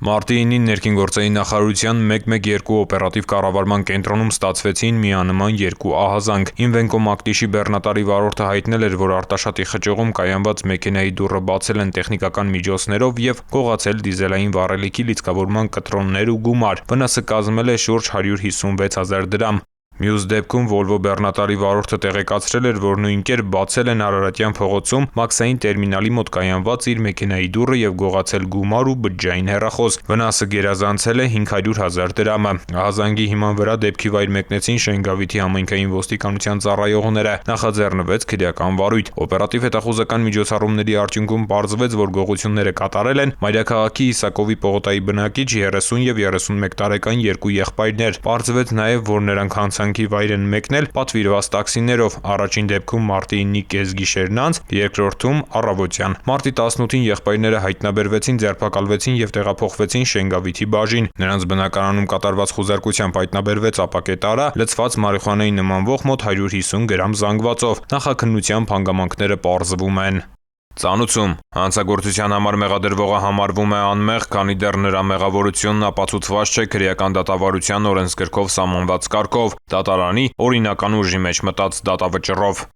Մարտի 9-ին ներքին գործերի նախարարության 112 օպերատիվ կառավարման կենտրոնում ստացվեցին միանման երկու ահազանգ։ Ինվենկո Մակտիշի բեռնատարի վարորդը հայտնել էր, որ Արտաշատի խճողում կայանված մեքենայի դուռը բացել են տեխնիկական միջոցներով և գողացել դիզելային վառելիքի լիցքավորման կտրոններ ու գումար։ Վնասը կազմել է շուրջ 156 000 դրամ։ Մյուս դեպքում Volvo բեռնատարի վարորդը տեղեկացրել էր, որ նույն կերպ բացել են Արարատյան փողոցում մաքսային տերմինալի մոտ կայանված իր մեքենայի դուռը և գողացել գումար ու բջջային հեռախոս։ Վնասը գերազանցել է 500 000 դրամը։ Ահազանգի հիման վրա դեպքի վայր մեկնեցին Շենգավիթի համայնքային ոստիկանության ծառայողները։ Նախաձեռնվեց քրեական վարույթ։ Օպերատիվ հետախուզական միջոցառումների արդյունքում պարզվեց, որ գողությունները կատարել են Մայրաքաղաքի Իսակովի պողոտայի բնակիչ 30 և 31 տարեկան երկու եղբայրներ։ Պարզվեց նաև, որ նրանք հանցանքի վայր են մեկնել պատվիրված տաքսիներով, առաջին դեպքում մարտի 9-ի կեսգիշերն անց, երկրորդում առավոտյան։ Մարտի 18-ին եղբայրները հայտնաբերվեցին, ձերբակալվեցին և տեղափոխվեցին Շենգավիթի բաժին։ Նրանց բնակարանում կատարված խուզարկությամբ հայտնաբերվեց ապակե տարա, լցված մարիխուանայի նմանվող մոտ 150 գրամ զանգվածով։ Նախաքննությամբ հանգամանքները պարզվում են։ Ծանուցում հանցագործության համար մեղադրվողը համարվում է անմեղ, քանի դեռ նրա մեղավորությունն ապացուցված չէ քրեական դատավարության օրենսգրքով սահմանված կարգով՝ դատարանի օրինական ուժի մեջ մտած դատավճռով։